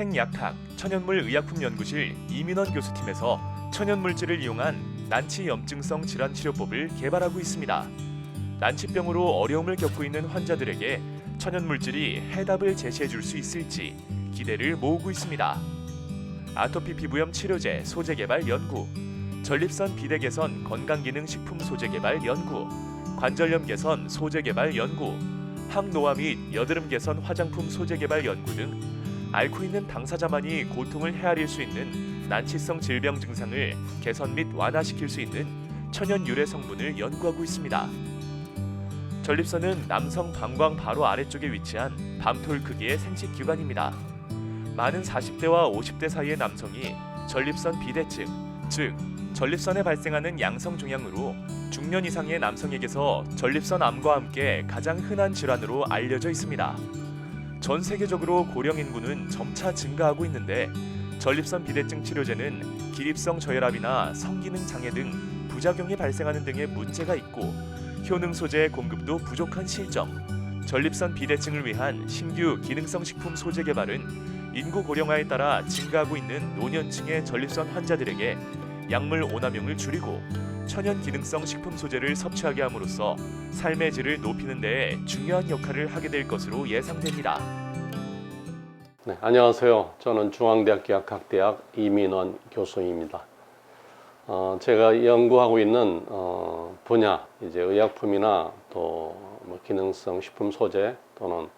생약학 천연물의약품연구실 이민원 교수팀에서 천연물질을 이용한 난치 염증성 질환 치료법을 개발하고 있습니다. 난치병으로 어려움을 겪고 있는 환자들에게 천연물질이 해답을 제시해 줄 수 있을지 기대를 모으고 있습니다. 아토피 피부염 치료제 소재 개발 연구, 전립선 비대 개선 건강기능식품 소재 개발 연구, 관절염 개선 소재 개발 연구, 항노화 및 여드름 개선 화장품 소재 개발 연구 등 앓고 있는 당사자만이 고통을 헤아릴 수 있는 난치성 질병 증상을 개선 및 완화시킬 수 있는 천연 유래 성분을 연구하고 있습니다. 전립선은 남성 방광 바로 아래쪽에 위치한 밤톨 크기의 생식기관입니다. 많은 40대와 50대 사이의 남성이 전립선 비대증, 즉 전립선에 발생하는 양성 종양으로 중년 이상의 남성에게서 전립선 암과 함께 가장 흔한 질환으로 알려져 있습니다. 전 세계적으로 고령 인구는 점차 증가하고 있는데 전립선 비대증 치료제는 기립성 저혈압이나 성기능 장애 등 부작용이 발생하는 등의 문제가 있고 효능 소재의 공급도 부족한 실정, 전립선 비대증을 위한 신규 기능성 식품 소재 개발은 인구 고령화에 따라 증가하고 있는 노년층의 전립선 환자들에게 약물 오남용을 줄이고 천연 기능성 식품 소재를 섭취하게 함으로써 삶의 질을 높이는 데에 중요한 역할을 하게 될 것으로 예상됩니다. 네, 안녕하세요. 저는 중앙대학교 약학대학 이민원 교수입니다. 제가 연구하고 있는 분야, 이제 의약품이나 또 기능성 식품 소재 또는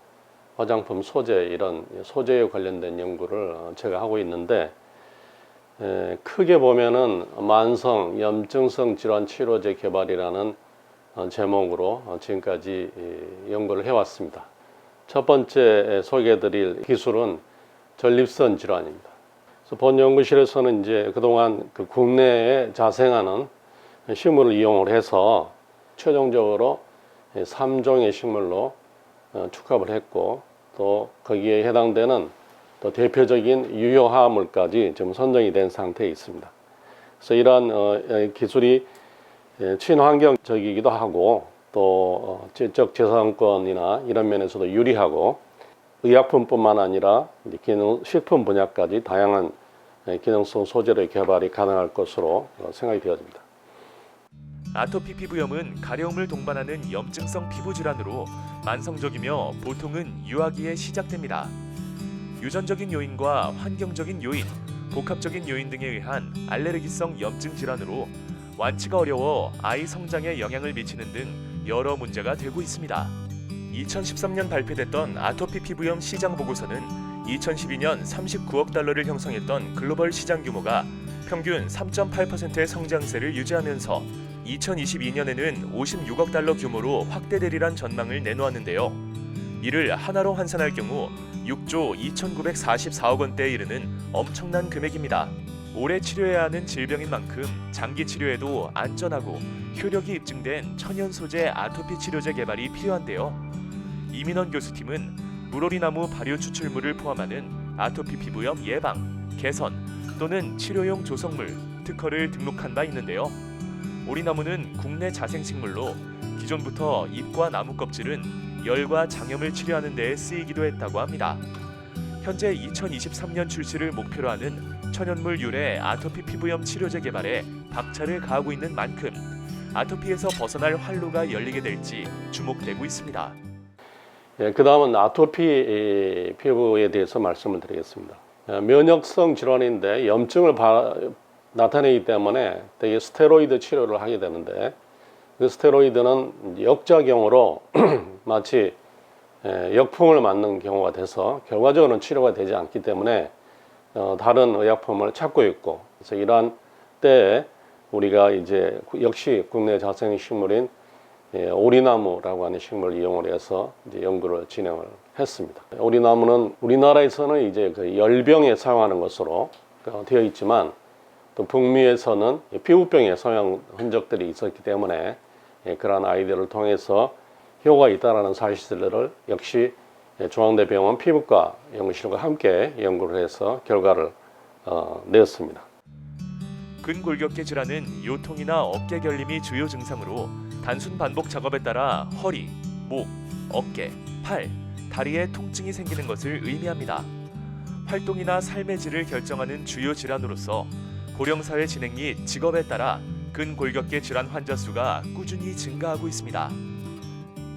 화장품 소재 이런 소재에 관련된 연구를 제가 하고 있는데 크게 보면은 만성 염증성 질환 치료제 개발이라는 제목으로 지금까지 연구를 해왔습니다. 첫 번째 소개해드릴 기술은 전립선 질환입니다. 그래서 본 연구실에서는 이제 그동안 국내에 자생하는 식물을 이용을 해서 최종적으로 3종의 식물로 축합을 했고 또 거기에 해당되는 또 대표적인 유효 화합물까지 지금 선정이 된 상태에 있습니다. 그래서 이러한 기술이 친환경적이기도 하고 또 지적 재산권이나 이런 면에서도 유리하고 의약품뿐만 아니라 식품 분야까지 다양한 기능성 소재의 개발이 가능할 것으로 생각이 되어집니다. 아토피 피부염은 가려움을 동반하는 염증성 피부 질환으로 만성적이며 보통은 유아기에 시작됩니다. 유전적인 요인과 환경적인 요인, 복합적인 요인 등에 의한 알레르기성 염증 질환으로 완치가 어려워 아이 성장에 영향을 미치는 등 여러 문제가 되고 있습니다. 2013년 발표됐던 아토피 피부염 시장 보고서는 2012년 39억 달러를 형성했던 글로벌 시장 규모가 평균 3.8%의 성장세를 유지하면서 2022년에는 56억 달러 규모로 확대되리란 전망을 내놓았는데요. 이를 하나로 환산할 경우 6조 2,944억 원대에 이르는 엄청난 금액입니다. 오래 치료해야 하는 질병인 만큼 장기 치료에도 안전하고 효력이 입증된 천연 소재 아토피 치료제 개발이 필요한데요. 이민원 교수팀은 물오리나무 발효 추출물을 포함하는 아토피 피부염 예방, 개선 또는 치료용 조성물, 특허를 등록한 바 있는데요. 오리나무는 국내 자생식물로 기존부터 잎과 나무 껍질은 열과 장염을 치료하는 데에 쓰이기도 했다고 합니다. 현재 2023년 출시를 목표로 하는 천연물 유래 아토피 피부염 치료제 개발에 박차를 가하고 있는 만큼 아토피에서 벗어날 활로가 열리게 될지 주목되고 있습니다. 그 다음은 아토피 피부에 대해서 말씀을 드리겠습니다. 면역성 질환인데 염증을 나타내기 때문에 되게 스테로이드 치료를 하게 되는데 그 스테로이드는 역작용으로 마치 역풍을 맞는 경우가 돼서 결과적으로는 치료가 되지 않기 때문에 다른 의약품을 찾고 있고 그래서 이러한 때에 우리가 이제 역시 국내 자생 식물인 오리나무라고 하는 식물을 이용을 해서 이제 연구를 진행을 했습니다. 오리나무는 우리나라에서는 이제 그 열병에 사용하는 것으로 되어 있지만 또 북미에서는 피부병에 사용 흔적들이 있었기 때문에 그러한 아이디어를 통해서 효과가 있다는 사실들을 역시 중앙대병원 피부과 연구실과 함께 연구를 해서 결과를 내었습니다. 근골격계 질환은 요통이나 어깨 결림이 주요 증상으로 단순 반복 작업에 따라 허리, 목, 어깨, 팔, 다리에 통증이 생기는 것을 의미합니다. 활동이나 삶의 질을 결정하는 주요 질환으로서 고령사회 진행 및 직업에 따라 근골격계 질환 환자 수가 꾸준히 증가하고 있습니다.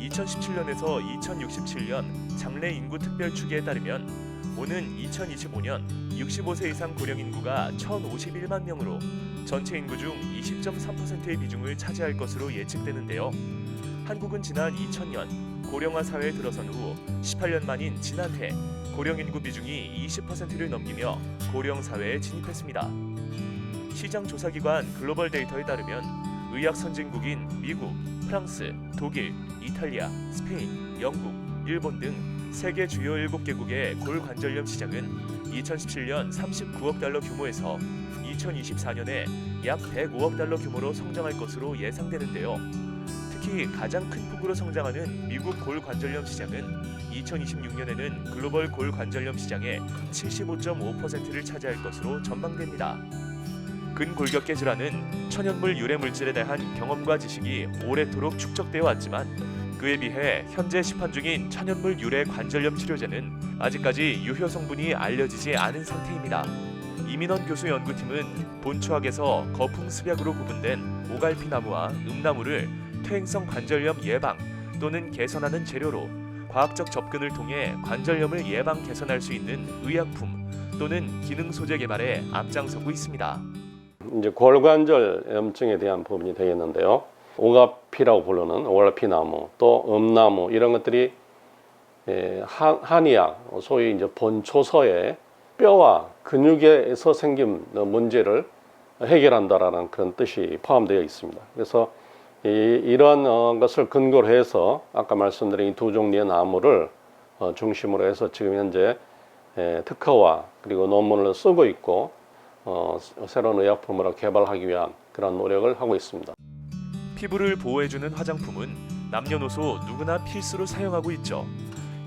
2017년에서 2067년 장래 인구 특별 추계에 따르면 오는 2025년 65세 이상 고령 인구가 1,051만 명으로 전체 인구 중 20.3%의 비중을 차지할 것으로 예측되는데요. 한국은 지난 2000년 고령화 사회에 들어선 후 18년 만인 지난해 고령 인구 비중이 20%를 넘기며 고령 사회에 진입했습니다. 시장 조사기관 글로벌 데이터에 따르면 의학 선진국인 미국, 프랑스, 독일, 이탈리아, 스페인, 영국, 일본 등 세계 주요 7개국의 골관절염 시장은 2017년 39억 달러 규모에서 2024년에 약 105억 달러 규모로 성장할 것으로 예상되는데요. 특히 가장 큰 폭으로 성장하는 미국 골관절염 시장은 2026년에는 글로벌 골관절염 시장의 75.5%를 차지할 것으로 전망됩니다. 근골격계 질환은 천연물 유래 물질에 대한 경험과 지식이 오래도록 축적되어 왔지만 그에 비해 현재 시판 중인 천연물 유래 관절염 치료제는 아직까지 유효 성분이 알려지지 않은 상태입니다. 이민원 교수 연구팀은 본초학에서 거풍습약으로 구분된 오갈피나무와 음나무를 퇴행성 관절염 예방 또는 개선하는 재료로 과학적 접근을 통해 관절염을 예방 개선할 수 있는 의약품 또는 기능 소재 개발에 앞장서고 있습니다. 이제 골관절염증에 대한 부분이 되겠는데요. 오가피라고 부르는 오갈피나무, 또 음나무 이런 것들이 한의학, 소위 이제 본초서의 뼈와 근육에서 생긴 문제를 해결한다라는 그런 뜻이 포함되어 있습니다. 그래서 이러한 것을 근거로 해서 아까 말씀드린 이 두 종류의 나무를 중심으로 해서 지금 현재 특허와 그리고 논문을 쓰고 있고 새로운 의약품으로 개발하기 위한 그런 노력을 하고 있습니다. 피부를 보호해주는 화장품은 남녀노소 누구나 필수로 사용하고 있죠.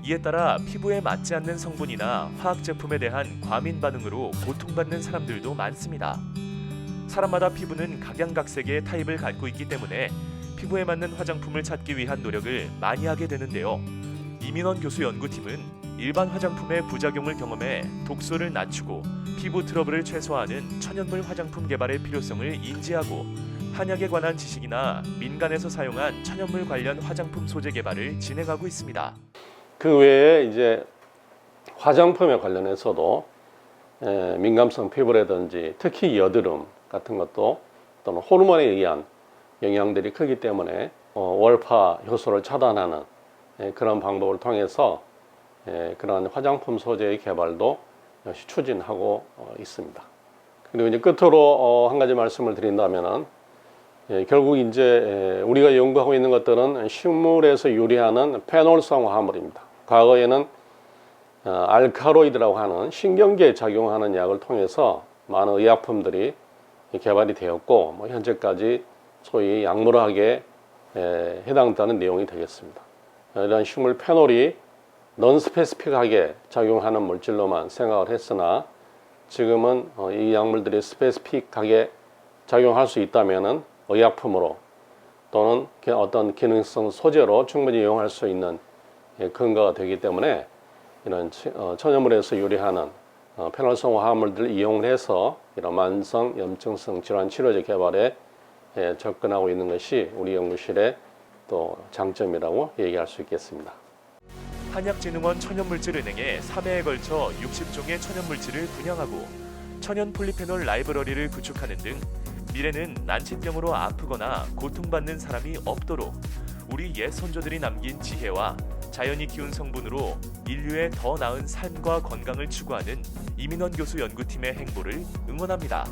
이에 따라 피부에 맞지 않는 성분이나 화학 제품에 대한 과민 반응으로 고통받는 사람들도 많습니다. 사람마다 피부는 각양각색의 타입을 갖고 있기 때문에 피부에 맞는 화장품을 찾기 위한 노력을 많이 하게 되는데요. 이민원 교수 연구팀은 일반 화장품의 부작용을 경험해 독소를 낮추고 피부 트러블을 최소화하는 천연물 화장품 개발의 필요성을 인지하고 한약에 관한 지식이나 민간에서 사용한 천연물 관련 화장품 소재 개발을 진행하고 있습니다. 그 외에 이제 화장품에 관련해서도 민감성 피부라든지 특히 여드름 같은 것도 또는 호르몬에 의한 영향들이 크기 때문에 월파 효소를 차단하는 그런 방법을 통해서 그런 화장품 소재의 개발도 역시 추진하고 있습니다. 그리고 이제 끝으로 한 가지 말씀을 드린다면은 결국 이제 우리가 연구하고 있는 것들은 식물에서 유래하는 페놀성 화합물입니다. 과거에는 알카로이드라고 하는 신경계에 작용하는 약을 통해서 많은 의약품들이 개발이 되었고 현재까지 소위 약물학에 해당되는 내용이 되겠습니다. 이런 식물 페놀이 넌스페시픽하게 작용하는 물질로만 생각을 했으나 지금은 이 약물들이 스페시픽하게 작용할 수 있다면은 의약품으로 또는 어떤 기능성 소재로 충분히 이용할 수 있는 근거가 되기 때문에 이런 천연물에서 유래하는 페놀성 화합물들을 이용해서 이런 만성 염증성 질환 치료제 개발에 접근하고 있는 것이 우리 연구실의 또 장점이라고 얘기할 수 있겠습니다. 한약진흥원 천연물질은행에 3회에 걸쳐 60종의 천연물질을 분양하고 천연 폴리페놀 라이브러리를 구축하는 등 미래는 난치병으로 아프거나 고통받는 사람이 없도록 우리 옛 선조들이 남긴 지혜와 자연이 키운 성분으로 인류의 더 나은 삶과 건강을 추구하는 이민원 교수 연구팀의 행보를 응원합니다.